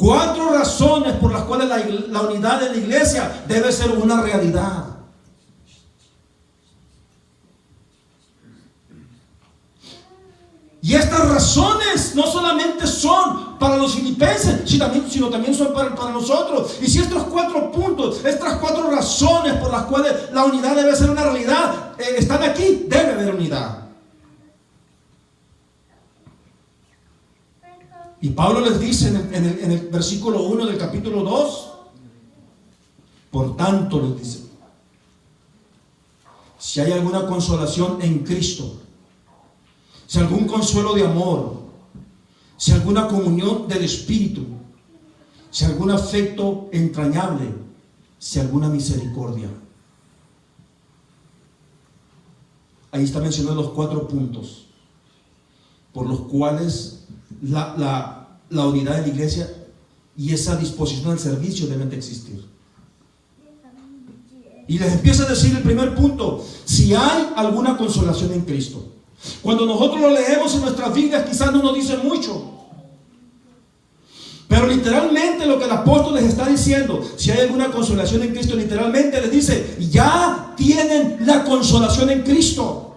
4 razones por las cuales la unidad de la iglesia debe ser una realidad. Y estas razones no solamente son para los filipenses, sino también son para nosotros. Y si estos 4 puntos, estas 4 razones por las cuales la unidad debe ser una realidad, están aquí, debe haber unidad. Y Pablo les dice en el versículo 1 del capítulo 2, por tanto les dice, si hay alguna consolación en Cristo, si algún consuelo de amor, si alguna comunión del Espíritu, si algún afecto entrañable, si alguna misericordia. Ahí está mencionando los 4 puntos por los cuales la unidad de la iglesia y esa disposición al servicio deben de existir. Y les empieza a decir el primer punto: si hay alguna consolación en Cristo. Cuando nosotros lo leemos en nuestras Biblias, quizás no nos dice mucho, pero literalmente lo que el apóstol les está diciendo, si hay alguna consolación en Cristo, literalmente les dice: ya tienen la consolación en Cristo.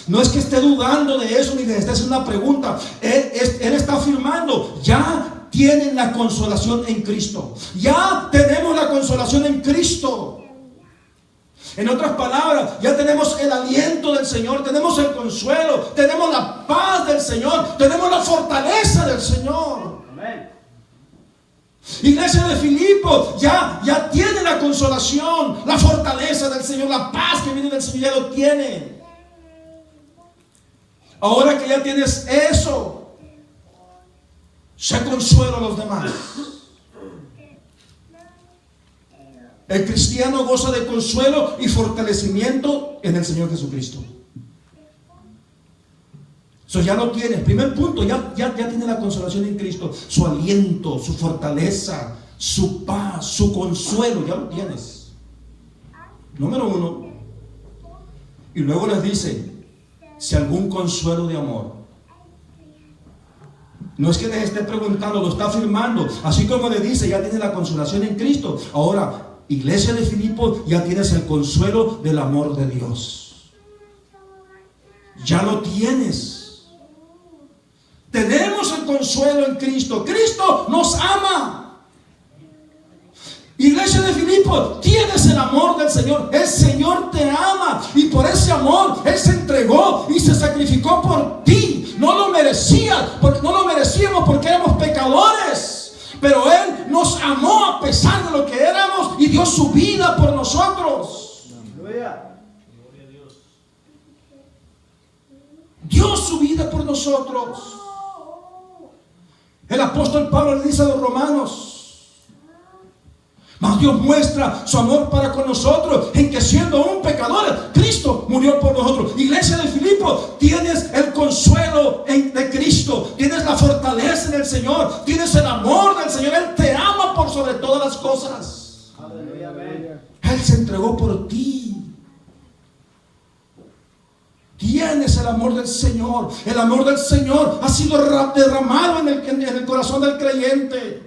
No es que esté dudando de eso ni les esté haciendo una pregunta. Él está afirmando: ya tienen la consolación en Cristo. Ya tenemos la consolación en Cristo. En otras palabras, ya tenemos el aliento del Señor, tenemos el consuelo, tenemos la paz del Señor, tenemos la fortaleza del Señor. Amén. Iglesia de Filipos, ya tiene la consolación, la fortaleza del Señor, la paz que viene del Señor, ya lo tiene. Ahora que ya tienes eso, sé consuelo a los demás. El cristiano goza de consuelo y fortalecimiento en el Señor Jesucristo. Eso ya lo tienes. Primer punto, ya tiene la consolación en Cristo. Su aliento, su fortaleza, su paz, su consuelo, ya lo tienes. Número 1. Y luego les dice: si algún consuelo de amor. No es que les esté preguntando, lo está afirmando. Así como le dice, ya tiene la consolación en Cristo. Ahora, iglesia de Filipos, ya tienes el consuelo del amor de Dios. Ya lo tienes. Tenemos el consuelo en Cristo. Cristo nos ama. Iglesia de Filipos, tienes el amor del Señor. El Señor te ama, y por ese amor Él se entregó y se sacrificó por ti. No lo merecíamos porque éramos pecadores, pero Él nos amó a pesar de lo que éramos y dio su vida por nosotros. Dio su vida por nosotros. El apóstol Pablo le dice a los romanos: mas Dios muestra su amor para con nosotros en que, siendo aún pecadores, Cristo murió por nosotros. Iglesia de Filipos, tienes el consuelo de Cristo, tienes la fortaleza en el Señor, tienes el amor del Señor. Él te ama por sobre todas las cosas. Él se entregó por ti. Tienes el amor del Señor. El amor del Señor ha sido derramado en el corazón del creyente.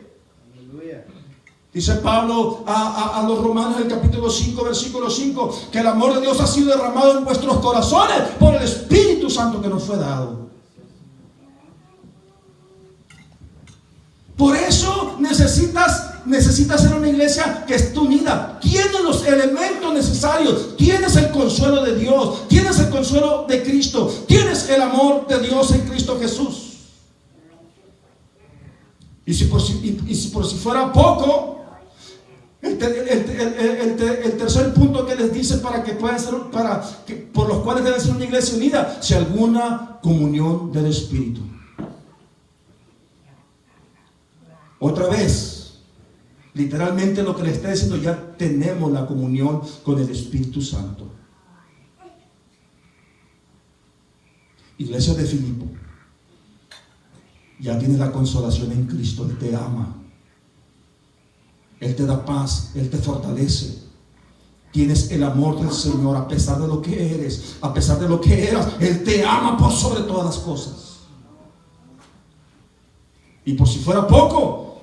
Dice Pablo a los romanos en el capítulo 5, versículo 5, que el amor de Dios ha sido derramado en vuestros corazones por el Espíritu Santo que nos fue dado. Por eso necesitas ser una iglesia que esté unida. Tienes los elementos necesarios. Tienes el consuelo de Dios, tienes el consuelo de Cristo, tienes el amor de Dios en Cristo Jesús. Y si por si fuera poco, el tercer punto que les dice por los cuales debe ser una iglesia unida: si alguna comunión del Espíritu. Otra vez, literalmente lo que le está diciendo: ya tenemos la comunión con el Espíritu Santo. Iglesia de Filipo, ya tienes la consolación en Cristo. Él te ama, Él te da paz, Él te fortalece. Tienes el amor del Señor a pesar de lo que eres, a pesar de lo que eras. Él te ama por sobre todas las cosas. Y por si fuera poco,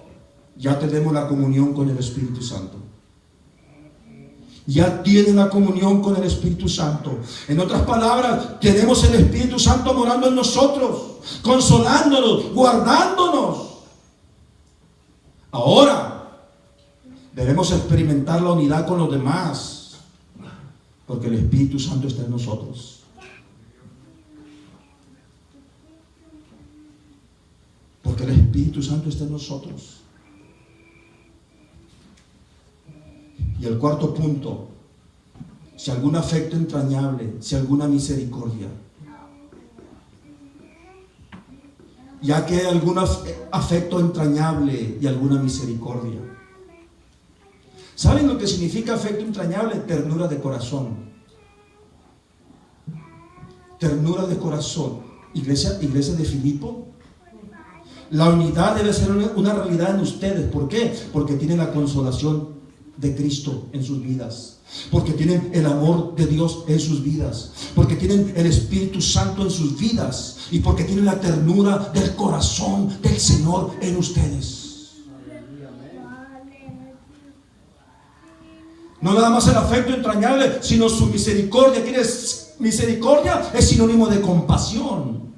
ya tenemos la comunión con el Espíritu Santo. Ya tienen la comunión con el Espíritu Santo. En otras palabras, tenemos el Espíritu Santo morando en nosotros, consolándonos, guardándonos. Ahora debemos experimentar la unidad con los demás, porque el Espíritu Santo está en nosotros. Porque el Espíritu Santo está en nosotros. Y el cuarto punto, si algún afecto entrañable, si alguna misericordia, ya que hay algún afecto entrañable y alguna misericordia. ¿Saben lo que significa afecto entrañable? Ternura de corazón. Ternura de corazón. Iglesia de Filipo, la unidad debe ser una realidad en ustedes. ¿Por qué? Porque tienen la consolación de Cristo en sus vidas, porque tienen el amor de Dios en sus vidas, porque tienen el Espíritu Santo en sus vidas y porque tienen la ternura del corazón del Señor en ustedes. No nada más el afecto entrañable, sino su misericordia. Misericordia es sinónimo de compasión.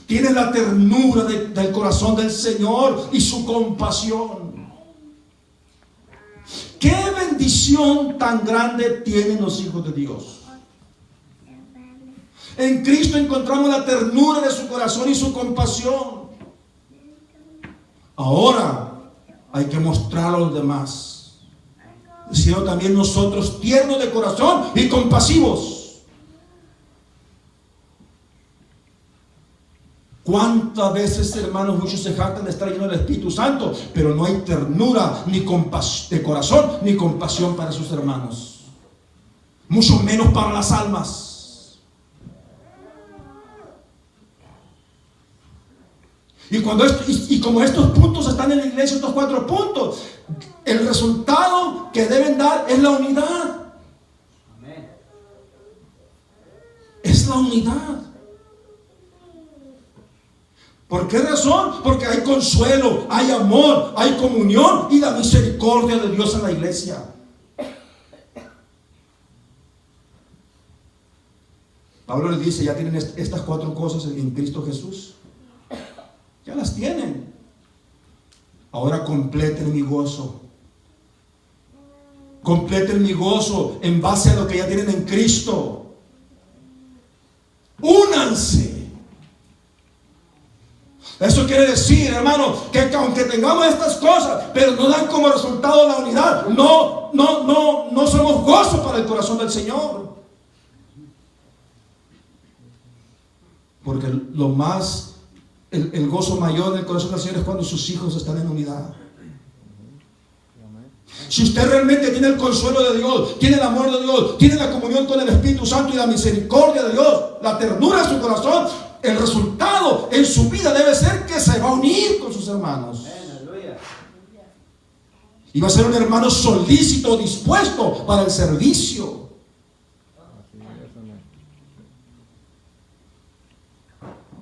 Tienen la ternura del corazón del Señor y su compasión. ¡Qué bendición tan grande tienen los hijos de Dios! En Cristo encontramos la ternura de su corazón y su compasión. Ahora hay que mostrarlo a los demás, siendo también nosotros tiernos de corazón y compasivos. ¿Cuántas veces, hermanos, muchos se jactan de estar llenos del Espíritu Santo, pero no hay ternura ni de corazón ni compasión para sus hermanos, mucho menos para las almas? Y como estos puntos están en la iglesia, estos 4 puntos, el resultado que deben dar es la unidad. Es la unidad. ¿Por qué razón? Porque hay consuelo, hay amor, hay comunión y la misericordia de Dios en la iglesia. Pablo les dice, ya tienen estas 4 cosas en Cristo Jesús. Ya las tienen. Ahora completen mi gozo. Completen mi gozo en base a lo que ya tienen en Cristo. Únanse. Eso quiere decir, hermano, que aunque tengamos estas cosas, pero no dan como resultado la unidad, no somos gozo para el corazón del Señor. Porque el gozo mayor del corazón del Señor es cuando sus hijos están en unidad. Si usted realmente tiene el consuelo de Dios, tiene el amor de Dios, tiene la comunión con el Espíritu Santo y la misericordia de Dios, la ternura de su corazón, el resultado en su vida debe ser que se va a unir con sus hermanos. Y va a ser un hermano solícito, dispuesto para el servicio.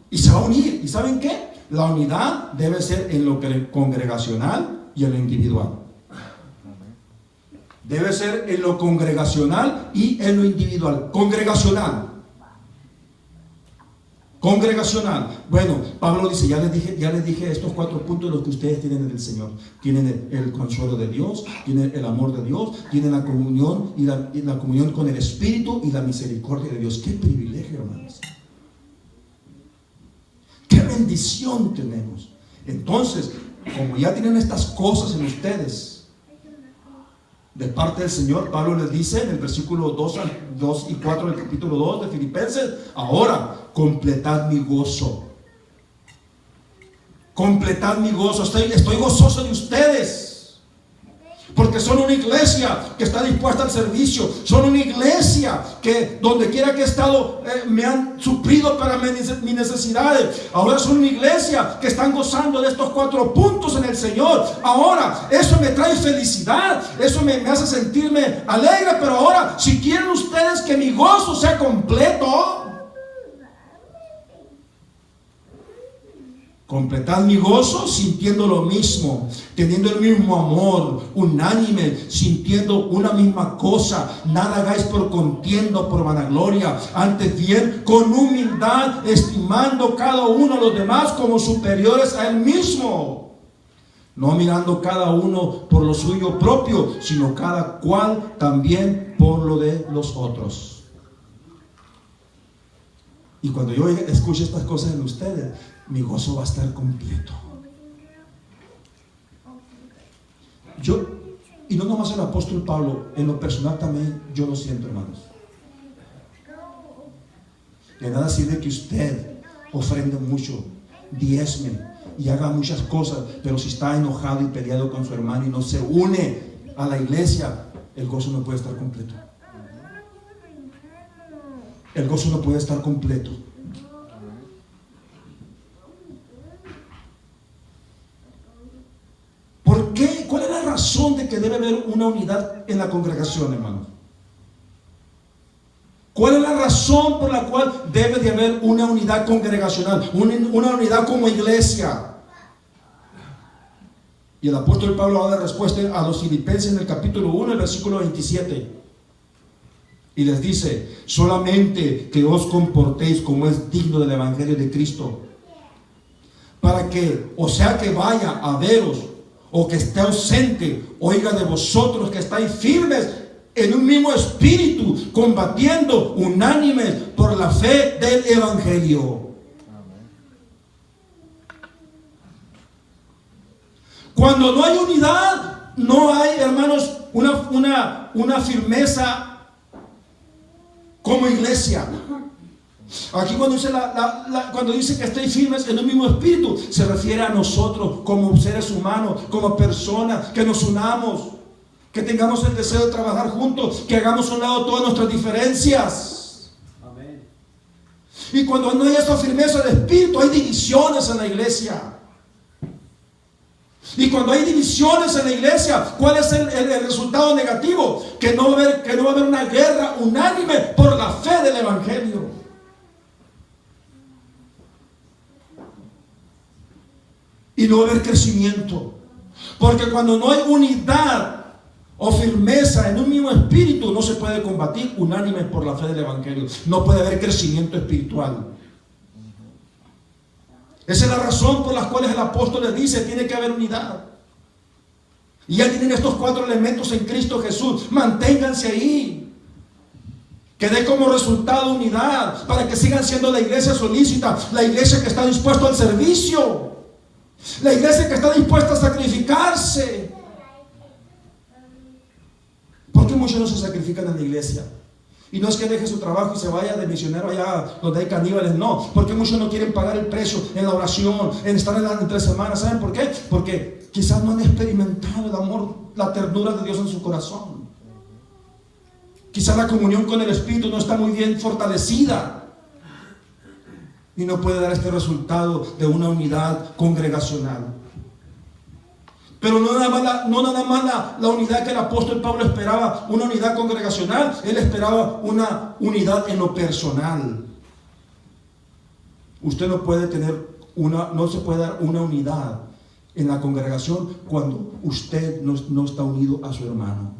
Y se va a unir. ¿Y saben qué? La unidad debe ser en lo congregacional y en lo individual. Debe ser en lo congregacional y en lo individual. Congregacional. Bueno, Pablo dice, ya les dije estos 4 puntos de los que ustedes tienen del Señor. Tienen el consuelo de Dios, tienen el amor de Dios, tienen la comunión y la comunión con el Espíritu y la misericordia de Dios. ¡Qué privilegio, hermanos! ¡Qué bendición tenemos! Entonces, como ya tienen estas cosas en ustedes, de parte del Señor, Pablo les dice en el versículo 2 y 4 del capítulo 2 de Filipenses, ahora completad mi gozo. Completad mi gozo. Estoy gozoso de ustedes. Porque son una iglesia que está dispuesta al servicio. Son una iglesia que donde quiera que he estado me han suplido para mis necesidades. Ahora son una iglesia que están gozando de estos 4 puntos en el Señor. Ahora eso me trae felicidad. Eso me hace sentirme alegre. Pero ahora, si quieren ustedes que mi gozo sea completo, Completad mi gozo sintiendo lo mismo, teniendo el mismo amor, unánime, sintiendo una misma cosa. Nada hagáis por contienda o por vanagloria, antes bien con humildad, estimando cada uno a los demás como superiores a él mismo, no mirando cada uno por lo suyo propio, sino cada cual también por lo de los otros. Y cuando yo escuche estas cosas en ustedes, mi gozo va a estar completo. Y no nomás el apóstol Pablo, en lo personal también yo lo siento, hermanos. De nada sirve que usted ofrende mucho, diezme y haga muchas cosas, pero si está enojado y peleado con su hermano y no se une a la iglesia, el gozo no puede estar completo. El gozo no puede estar completo. ¿Por qué? ¿Cuál es la razón de que debe haber una unidad en la congregación, hermanos? ¿Cuál es la razón por la cual debe de haber una unidad congregacional, una unidad como iglesia? Y el apóstol Pablo da la respuesta a los filipenses en el capítulo 1, el versículo 27. Y les dice: solamente que os comportéis como es digno del evangelio de Cristo, para que, o sea que vaya a veros, o que esté ausente, oiga de vosotros que estáis firmes en un mismo espíritu, combatiendo unánimes por la fe del evangelio. Cuando no hay unidad, no hay, hermanos, una firmeza como iglesia. Aquí cuando dice que estéis firmes en un mismo espíritu, se refiere a nosotros como seres humanos, como personas, que nos unamos, que tengamos el deseo de trabajar juntos, que hagamos a un lado todas nuestras diferencias. Amén. Y cuando no hay esta firmeza de espíritu, hay divisiones en la iglesia. Y cuando hay divisiones en la iglesia, ¿cuál es el resultado negativo? Que no va a haber una guerra unánime por la fe del evangelio. Y no va a haber crecimiento. Porque cuando no hay unidad o firmeza en un mismo espíritu, no se puede combatir unánime por la fe del evangelio. No puede haber crecimiento espiritual. Esa es la razón por las cuales el apóstol les dice: tiene que haber unidad. Y ya tienen estos 4 elementos en Cristo Jesús. Manténganse ahí. Que dé como resultado unidad, para que sigan siendo la iglesia solícita, la iglesia que está dispuesta al servicio, la iglesia que está dispuesta a sacrificarse. ¿Por qué muchos no se sacrifican en la iglesia? Y no es que deje su trabajo y se vaya de misionero allá donde hay caníbales, no. Porque muchos no quieren pagar el precio en la oración, en estar en 3 semanas. ¿Saben por qué? Porque quizás no han experimentado el amor, la ternura de Dios en su corazón. Quizás la comunión con el Espíritu no está muy bien fortalecida. Y no puede dar este resultado de una unidad congregacional. Pero no nada más la unidad que el apóstol Pablo esperaba, una unidad congregacional. Él esperaba una unidad en lo personal. Usted no se puede dar una unidad en la congregación cuando usted no está unido a su hermano.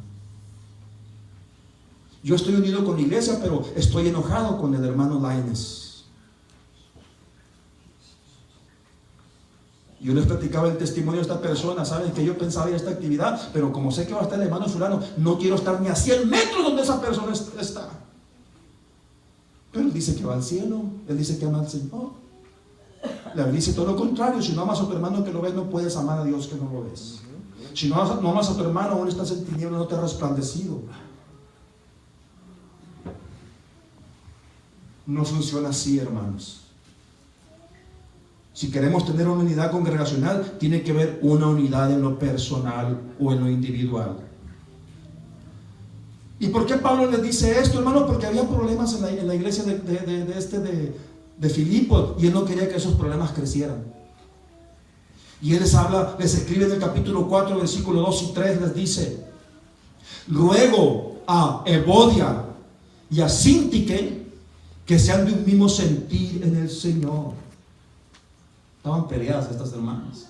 Yo estoy unido con la iglesia, pero estoy enojado con el hermano Lainez. Yo les platicaba el testimonio de esta persona. Saben que yo pensaba en esta actividad, pero como sé que va a estar el hermano fulano, no quiero estar ni a 100 metros donde esa persona está. Pero él dice que va al cielo, él dice que ama al Señor. La Biblia dice todo lo contrario: si no amas a tu hermano que lo ves, no puedes amar a Dios que no lo ves. Si no amas a tu hermano, aún estás en tinieblas, no te has resplandecido. No funciona así, hermanos. Si queremos tener una unidad congregacional, tiene que haber una unidad en lo personal o en lo individual. ¿Y por qué Pablo les dice esto, hermano? Porque había problemas en la iglesia de Filipos, y él no quería que esos problemas crecieran. Y él les escribe en el capítulo 4, versículo 2 y 3, les dice: ruego a Evodia y a Síntique que sean de un mismo sentir en el Señor. Estaban peleadas estas hermanas.